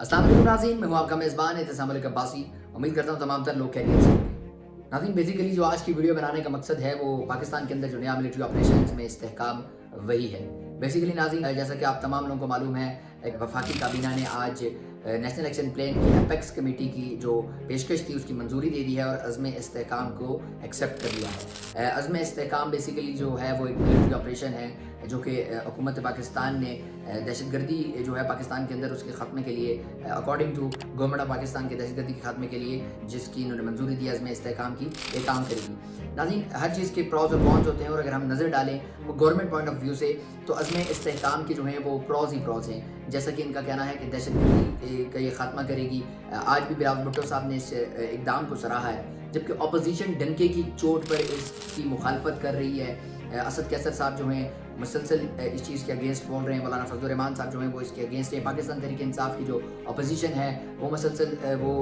अस्सलाम वालेकुम नाज़रीन, मैं हूँ आपका मेज़बान एहतिसाम अली अब्बासी। उम्मीद करता हूँ तमाम तर लोग खैरियत से होंगे। नाज़रीन, बेसिकली जो आज की वीडियो बनाने का मकसद है वो पाकिस्तान के अंदर जो नया मिलिट्री ऑपरेशंस में इस्तेहकाम वही है। बेसिकली नाज़रीन, जैसा कि आप तमाम लोगों को मालूम है, एक वफाकी काबीना ने आज नेशनल एक्शन प्लान की अपेक्स कमेटी की जो पेशकश थी उसकी मंजूरी दे दी है और अज़्म इस्तेहकाम को एक्सेप्ट कर लिया है। अज़्म इस्तेहकाम बेसिकली जो है वो एक मिलिट्री ऑपरेशन है जो कि हुकूमत पाकिस्तान ने दहशतगर्दी जो है पाकिस्तान के अंदर उसके ख़त्मे के लिए according to government of Pakistan के दहशतगर्दी के ख़त्मे के लिए जिसकी इन्होंने मंजूरी दी अज़्म इस्तेहकाम की, ये काम करेगी। नाज़रीन, हर चीज़ के प्रॉज और कॉन्स होते हैं और अगर हम नज़र डालें वो गवर्नमेंट पॉइंट ऑफ व्यू से तो अज़्म इस्तेहकाम के जो हैं वो प्रॉज ही प्रॉज हैं। जैसा कि इनका कहना है कि दहशतगर्दी का ये ख़ात्मा करेगी। आज भी बिलावल भुट्टो साहब ने इस इक़दाम को सराहा है, जबकि अपोजिशन डंके की चोट पर इसकी मुखालफत कर रही है। असद कैसर साहब जो हैं मुसलसल इस चीज़ के अगेंस्ट बोल रहे हैं। मौलाना फजल रहमान साहब जो हैं वो इसके अगेंस्ट हैं। पाकिस्तान तहरीक इंसाफ की जो अपोजिशन है वो मुसलसल वो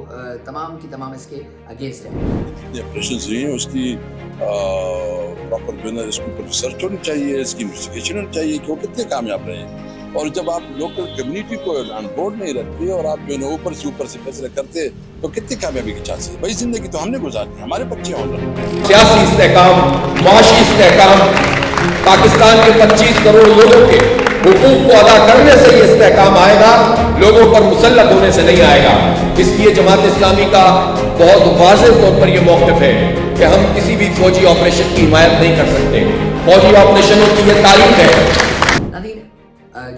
तमाम की तमाम इसके अगेंस्ट है। ये ऑपरेशन हुई हैं उसकी प्रॉपर जो है इसके ऊपर रिसर्च होनी चाहिए, इसकी इन्वेस्टिगेशन होनी चाहिए कि वो कितने कामयाब रहे हैं। और जब आप लोकल कम्युनिटी को ऑन बोर्ड नहीं रखते और आप जो है ऊपर से फैसले करते तो कितनी कामयाबी की चांस है। भाई जिंदगी तो हमने गुजारी, हमारे बच्चे होंगे। सियासी इस्तेहकाम, माशी इस्तेहकाम, पाकिस्तान के 25 करोड़ लोगों के हुकूक को अदा करने से ये इस्तेहकाम आएगा, लोगों पर मुसल्लत होने से नहीं आएगा। इसलिए जमात इस्लामी का बहुत वाज़ेह तौर पर यह मौक़िफ़ है कि हम किसी भी फौजी ऑपरेशन की हिमायत नहीं कर सकते। फौजी ऑपरेशनों की यह तारीख है।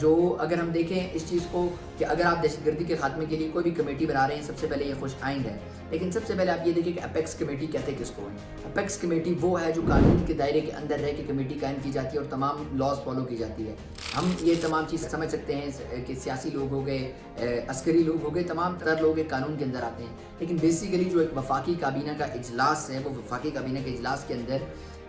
जो अगर हम देखें इस चीज़ को कि अगर आप दहशतगर्दी के खात्मे के लिए कोई भी कमेटी बना रहे हैं, सबसे पहले ये खुश आइंद है। लेकिन सबसे पहले आप ये देखिए कि अपेक्स कमेटी कहते किसको है। अपेक्स कमेटी वो है जो कानून के दायरे के अंदर रह के कमेटी कायम की जाती है और तमाम लॉज फॉलो की जाती है। हम ये तमाम चीज़ समझ सकते हैं कि सियासी लोग हो गए, अस्करी लोग हो गए, तमाम तरह लोग एक कानून के अंदर आते हैं। लेकिन बेसिकली जो एक वफाकी काबीना का इजलास है वो वफाकी काबीना के इजलास के अंदर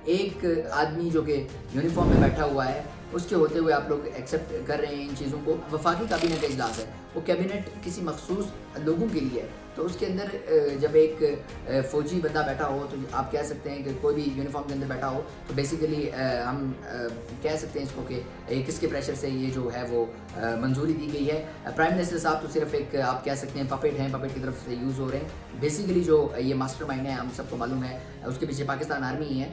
एक आदमी जो कि यूनिफॉर्म में बैठा हुआ है उसके होते हुए आप लोग एक्सेप्ट कर रहे हैं इन चीज़ों को। वफाकी काबीना का इजलास है, वो कैबिनेट किसी मखसूस लोगों के लिए है। तो उसके अंदर जब एक फ़ौजी बंदा बैठा हो तो आप कह सकते हैं कि कोई भी यूनिफॉर्म के अंदर बैठा हो तो बेसिकली हम कह सकते हैं इसको कि किसके प्रेशर से ये जो है वो मंजूरी दी गई है। प्राइम मिनिस्टर साहब तो सिर्फ एक आप कह सकते हैं पपेट हैं, पपेट की तरफ से यूज़ हो रहे हैं। बेसिकली जो ये मास्टरमाइंड है हम सबको मालूम है, उसके पीछे पाकिस्तान आर्मी ही है।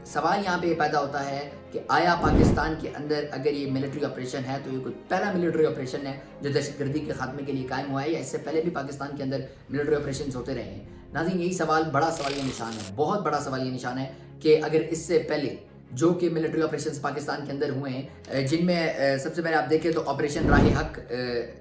सवाल यहाँ पे पैदा होता है कि आया पाकिस्तान के अंदर अगर ये मिलिट्री ऑपरेशन है तो ये कोई पहला मिलिट्री ऑपरेशन है जो दहशतगर्दी के खात्मे के लिए कायम हुआ है, या इससे पहले भी पाकिस्तान के अंदर मिलिट्री ऑपरेशन होते रहे हैं। नाज़रीन, यही सवाल बड़ा सवाल ये निशान है, बहुत बड़ा सवाल ये निशान है कि अगर इससे पहले जो कि मिलिट्री ऑपरेशंस पाकिस्तान के अंदर हुए हैं, जिनमें सबसे पहले आप देखें तो ऑपरेशन राह हक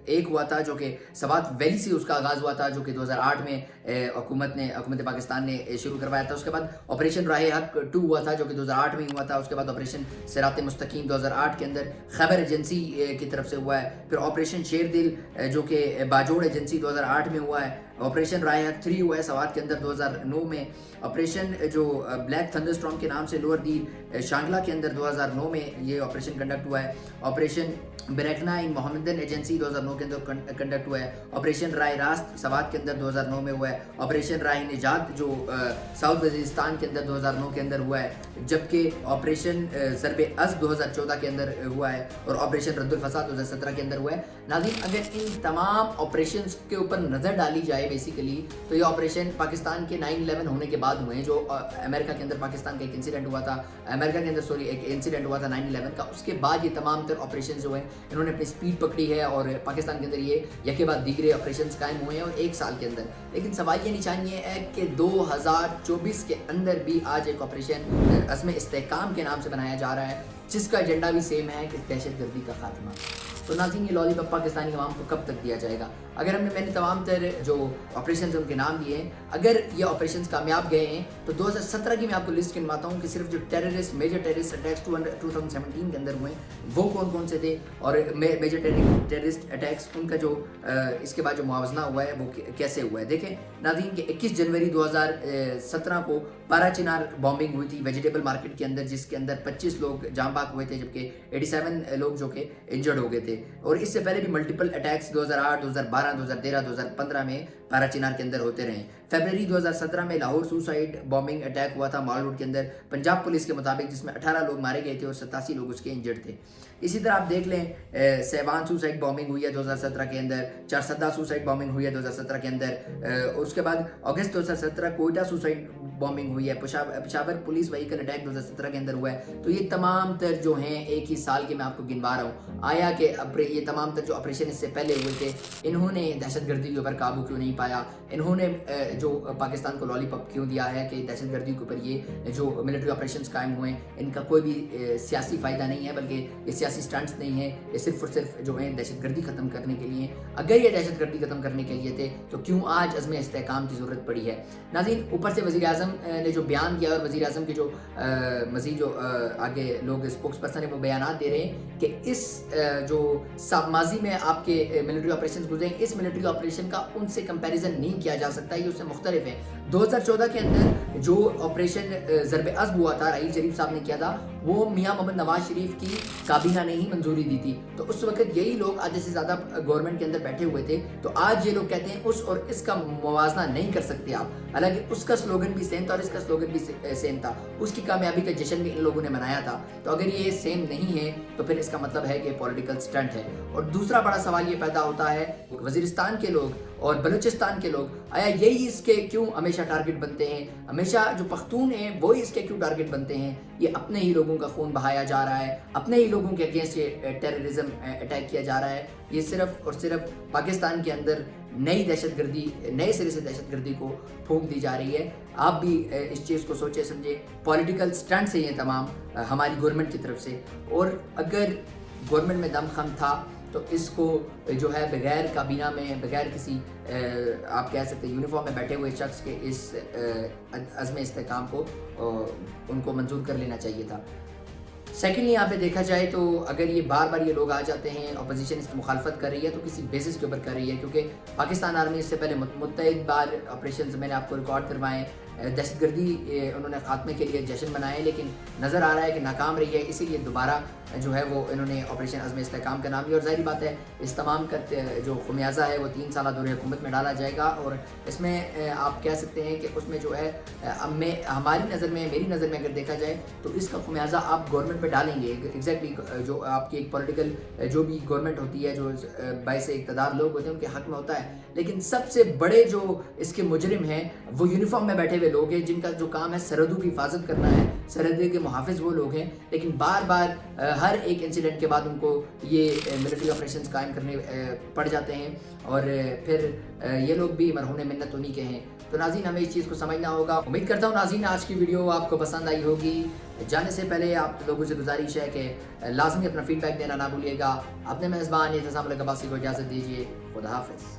एक हुआ था जो कि सवात वैली से उसका आगाज़ हुआ था, जो कि 2008 में हुकूमत पाकिस्तान ने शुरू करवाया था। उसके बाद ऑपरेशन राह हक 2 हुआ था जो कि 2008 में हुआ था। उसके बाद ऑपरेशन सिरात मुस्तकीम 2008 के अंदर खैबर एजेंसी की तरफ से हुआ है। फिर ऑपरेशन शेर दिल जो कि बाजोड़ एजेंसी 2008 में हुआ है। ऑपरेशन राह हक 3 हुआ है सवात के अंदर 2009 में। ऑपरेशन जो ब्लैक थंडरस्टॉर्म के नाम से लोअर दीर शांगला के अंदर 2009 में ये ऑपरेशन कंडक्ट हुआ है। ऑपरेशन बरेकना इन मोहम्मदन एजेंसी 2009 के अंदर कंडक्ट हुआ है। ऑपरेशन राय रास्त सवात के अंदर 2009 में हुआ है। ऑपरेशन राय निजात जो साउथ वजीरिस्तान के अंदर 2009 के अंदर हुआ है, जबकि ऑपरेशन ज़रब अज़ 2014 के अंदर हुआ है और ऑपरेशन रद्दुल फसाद 2017 के अंदर हुआ है। नाज़रीन, अगर इन तमाम ऑपरेशंस के ऊपर नज़र डाली जाए बेसिकली तो ये ऑपरेशन पाकिस्तान के 9/11 होने के बाद हुए हैं। जो अमेरिका के अंदर पाकिस्तान का एक इंसिडेंट हुआ था, अमेरिका के अंदर एक इंसिडेंट हुआ था 9/11 का, उसके बाद ये तमाम तर ऑपरेशन जो हैं इन्होंने अपनी स्पीड पकड़ी है और पाकिस्तान के अंदर ये यके बाद दीगरे ऑपरेशन कायम हुए हैं और 1 साल के अंदर। लेकिन सवाल ये निशान ये है कि 2024 के अंदर भी आज एक ऑपरेशन अज़्म इस्तेहकाम के नाम से बनाया जा रहा है जिसका एजेंडा भी सेम है कि दहशतगर्दी का खात्मा। तो नाज़रीन, ये लॉलीपॉप पाकिस्तानी अवाम को कब तक दिया जाएगा? अगर मैंने तमाम तर जो ऑपरेशन उनके नाम दिए हैं, अगर ये ऑपरेशन कामयाब गए हैं तो 2017 की मैं आपको लिस्ट गिनवाता हूँ कि सिर्फ जो मेजर टेररिस्ट अटैक्स 2017 के अंदर हुए वो कौन कौन से थे और मेजर टेररिस्ट अटैक्स उनका जो इसके बाद जो मुआवजना हुआ है वो कैसे हुआ है। देखें नाज़रीन कि 21 जनवरी 2017 को पारा चिनार बॉम्बिंग हुई थी वेजिटेबल मार्केट के अंदर, जिसके अंदर 25 लोग जाम बाग हुए थे जबकि 87 लोग जो कि इंजर्ड हो गए थे। और इससे पहले भी मल्टीपल अटैक्स 2008, 2012, 2013, 2015 में पारा चिनार के अंदर होते रहे। फरवरी 2017 में लाहौर सुसाइड बॉम्बिंग अटैक हुआ था मॉल रोड के अंदर पंजाब पुलिस के मुताबिक, जिसमें 18 लोग मारे गए थे और 87 लोग उसके इंजर्ड थे। इसी तरह आप देख लें सैवान सुसाइड बॉम्बिंग हुई है 2017 के अंदर, चारसदा सुसाइड बॉम्बिंग हुई है 2017 के अंदर, और उसके बाद अगस्त 2017 कोयटा सुसाइड बॉम्बिंग हुई है, पेशावर पुलिस व्हीकल अटैक 2017 के अंदर हुआ है। तो ये तमाम तर जो हैं एक ही साल के मैं आपको गिनवा रहा हूँ। आया कि ये तमाम तर जो ऑपरेशन इससे पहले हुए थे, इन्होंने दहशतगर्दी के ऊपर काबू क्यों नहीं पाया, इन्होंने जो पाकिस्तान को लॉलीपॉप क्यों दिया है कि दहशतगर्दी के ऊपर ये जो मिलिट्री ऑपरेशंस कायम हुए, इनका कोई भी सियासी फ़ायदा नहीं है, बल्कि ये सियासी स्टंट्स नहीं है, ये सिर्फ और सिर्फ जो है दहशतगर्दी ख़त्म करने के लिए। अगर ये दहशतगर्दी ख़त्म करने के लिए थे तो क्यों आज अज़्म इस्तेहकाम की ज़रूरत पड़ी है। नाज़रीन, ऊपर से वज़ीर आज़म ने जो बयान दिया और वज़ीर आज़म के जो मज़ीद जो आगे लोग स्पोक्स पर्सन है वो बयानात दे रहे हैं कि इस जो माजी में आपके मिलिट्री ऑपरेशन गुजरे, इस मिलिट्री ऑपरेशन का उनसे कंपैरिजन नहीं किया जा सकता, ये उससे मुख्तलिफ है। 2014 के अंदर जो ऑपरेशन ज़रब अज़्ब हुआ था, राहील शरीफ साहब ने किया था, वो मियाँ मोहम्मद नवाज शरीफ की काबीना ने ही मंजूरी दी थी। तो उस वक्त यही लोग आधे से ज़्यादा गवर्नमेंट के अंदर बैठे हुए थे। तो आज ये लोग कहते हैं उस और इसका मुवाजना नहीं कर सकते आप, हालांकि उसका स्लोगन भी सेम था और इसका स्लोगन भी सेम था, उसकी कामयाबी का जश्न भी इन लोगों ने मनाया था। तो अगर ये सेम नहीं है तो फिर इसका मतलब है कि पॉलिटिकल स्टंट है। और दूसरा बड़ा सवाल ये पैदा होता है, वज़ीरिस्तान के लोग और बलूचिस्तान के लोग, आया यही इसके क्यों हमेशा टारगेट बनते हैं, हमेशा जो पख्तून हैं वही इसके क्यों टारगेट बनते हैं। ये अपने ही लोगों का खून बहाया जा रहा है, अपने ही लोगों के अगेंस्ट ये टेररिज्म अटैक किया जा रहा है। ये सिर्फ और सिर्फ पाकिस्तान के अंदर नई दहशतगर्दी, नए सिरे से दहशतगर्दी को फूंक दी जा रही है। आप भी इस चीज़ को सोचे समझे, पॉलिटिकल स्टंट्स है ये तमाम हमारी गवर्नमेंट की तरफ से। और अगर गवर्नमेंट में दमखम था तो इसको जो है बगैर काबीना में, बगैर किसी आप कह सकते यूनिफॉर्म में बैठे हुए शख्स के इस अज़्म इस्तेहकाम को उनको मंजूर कर लेना चाहिए था। सेकेंडली यहाँ पे देखा जाए तो अगर ये बार बार ये लोग आ जाते हैं, अपोजिशन इसकी मुखालफत कर रही है तो किसी बेसिस के ऊपर कर रही है, क्योंकि पाकिस्तान आर्मी इससे पहले मुतअद्दिद बार ऑपरेशन मैंने आपको रिकॉर्ड करवाएं, दहशतगर्दी उन्होंने ख़ात्मे के लिए जश्न मनाए, लेकिन नज़र आ रहा है कि नाकाम रही है। इसीलिए दोबारा जो है वो इन्होंने ऑपरेशन अज़्म इस्तेहकाम का नाम लिया। और ज़ाहिर बात है इस तमाम का जो खुमियाजा है वो 3 साल दौरे हुकूमत में डाला जाएगा। और इसमें आप कह सकते हैं कि उसमें जो है हमारी नज़र में, मेरी नज़र में अगर देखा जाए तो इसका खुमियाजा आप गवर्नमेंट पर डालेंगे। एग्जैक्टली जो आपकी एक पॉलिटिकल जो भी गवर्नमेंट होती है, जो बाइस इक़्तिदार लोग होते हैं उनके हक़ में होता है, लेकिन सबसे बड़े जो इसके मुजरिम हैं वो यूनिफॉर्म में बैठे हुए लोग हैं, जिनका जो काम है सरहदों की हिफाजत करना है, सरहद के मुहाफ़िज़ वो लोग हैं। लेकिन बार बार हर एक इंसिडेंट के बाद उनको ये मिलिट्री ऑपरेशंस कायम करने पड़ जाते हैं और फिर ये लोग भी मरहून मिन्नत उन्हीं के हैं। तो नाज़रीन, हमें इस चीज़ को समझना होगा। उम्मीद करता हूँ नाज़रीन आज की वीडियो आपको पसंद आई होगी। जाने से पहले आप लोगों से गुजारिश है कि लाजमी अपना फीडबैक देना ना भूलिएगा। अपने मेज़बान इत्तेसाम अब्बासी को इजाज़त दीजिए। खुदा हाफ़िज़।